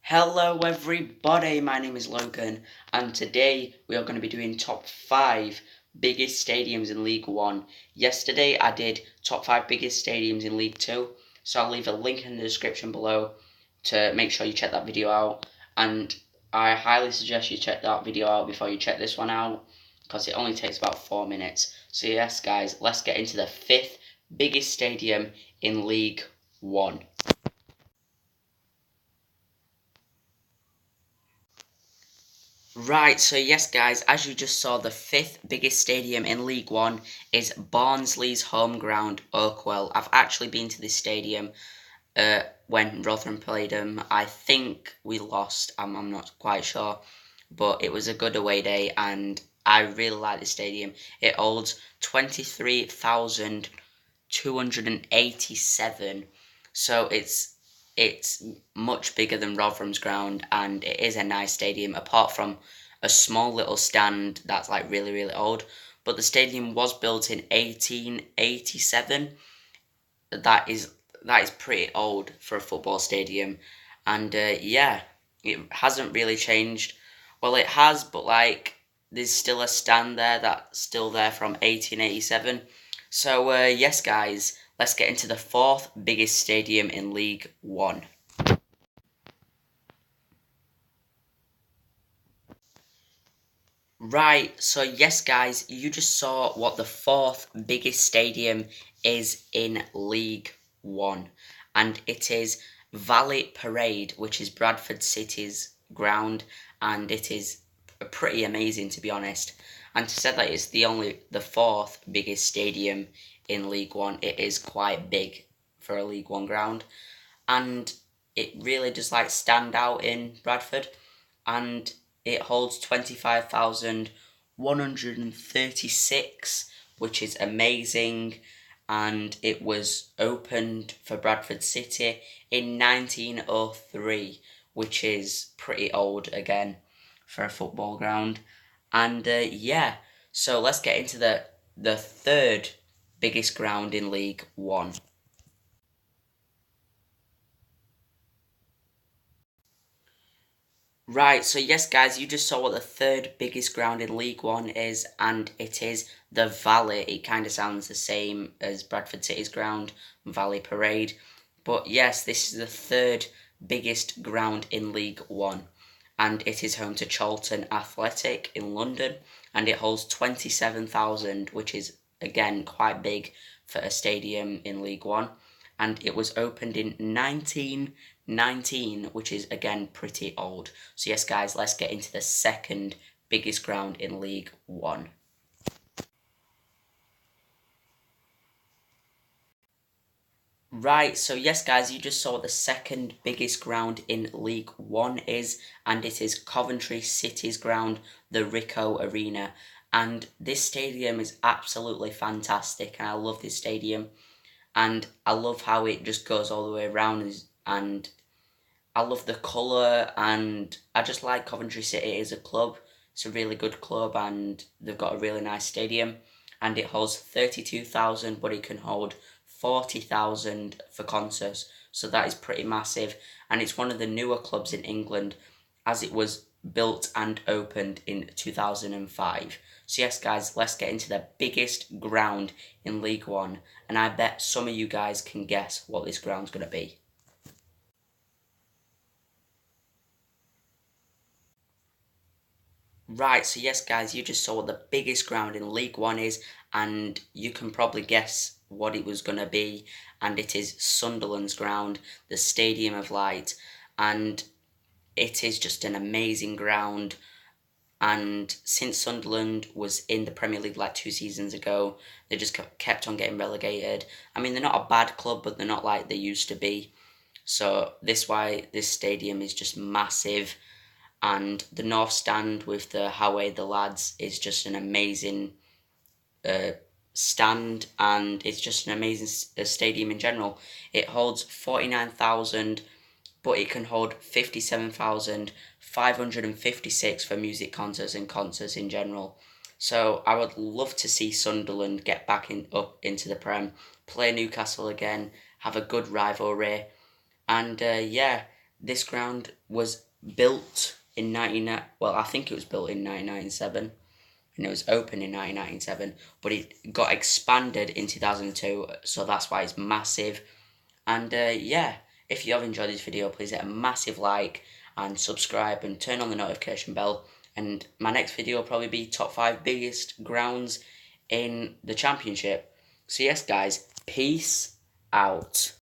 Hello everybody, my name is Logan and today we are going to be doing top 5 biggest stadiums in League 1. Yesterday I did top 5 biggest stadiums in League 2, so I'll leave a link in the description below to make sure you check that video out, and I highly suggest you check that video out before you check this one out because it only takes about 4 minutes. So yes guys, let's get into the 5th biggest stadium in League 1. Right, so yes guys, as you just saw, the 5th biggest stadium in League 1 is Barnsley's home ground, Oakwell. I've actually been to this stadium when Rotherham played them. I think we lost, I'm not quite sure, but it was a good away day and I really like the stadium. It holds 23,287, so it's much bigger than Rotherham's ground, and it is a nice stadium apart from a small little stand that's like really old. But the stadium was built in 1887. That is pretty old for a football stadium, and yeah, it hasn't really changed. Well, it has, but like there's still a stand there that's still there from 1887. So yes guys, let's get into the 4th biggest stadium in League 1. Right, so yes guys, you just saw what the 4th biggest stadium is in League 1. And it is Valley Parade, which is Bradford City's ground, and it is pretty amazing to be honest. And to say that it's the 4th biggest stadium in League 1, it is quite big for a League 1 ground. And it really does like stand out in Bradford, and it holds 25,136, which is amazing, and it was opened for Bradford City in 1903, which is pretty old again for a football ground. And yeah, so let's get into the 3rd biggest ground in League 1. Right, so yes guys, you just saw what the 3rd biggest ground in League 1 is, and it is the Valley. It kind of sounds the same as Bradford City's ground, Valley Parade. But yes, this is the 3rd biggest ground in League 1, and it is home to Charlton Athletic in London, and it holds 27,000, which is again quite big for a stadium in League 1. And it was opened in 1919, which is again pretty old. So yes guys, let's get into the 2nd biggest ground in League 1. Right, so yes guys, you just saw what the 2nd biggest ground in League 1 is, and it is Coventry City's ground, the Ricoh Arena. And this stadium is absolutely fantastic, and I love this stadium. And I love how it just goes all the way around, and I love the colour, and I just like Coventry City as a club. It's a really good club, and they've got a really nice stadium, and it holds 32,000, but it can hold 40,000 for concerts, so that is pretty massive, and it's one of the newer clubs in England, as it was built and opened in 2005. So yes guys, let's get into the biggest ground in League 1, and I bet some of you guys can guess what this ground's going to be. Right, so yes guys, you just saw what the biggest ground in League 1 is, and you can probably guess what it was going to be, and it is Sunderland's ground, the Stadium of Light, and it is just an amazing ground. And since Sunderland was in the Premier League like 2 seasons ago, they just kept on getting relegated. I mean, they're not a bad club, but they're not like they used to be. So this why this stadium is just massive, and the North Stand with the Howe the Lads is just an amazing stand, and it's just an amazing stadium in general. It holds 49,000, but it can hold 57,556 for music concerts and concerts in general. So I would love to see Sunderland get back up into the Prem, play Newcastle again, have a good rivalry, and yeah, this ground was built in I think it was built in 1997, and it was opened in 1997, but it got expanded in 2002, so that's why it's massive. And yeah, if you have enjoyed this video, please hit a massive like and subscribe and turn on the notification bell. And my next video will probably be top 5 biggest grounds in the championship. So yes guys, peace out.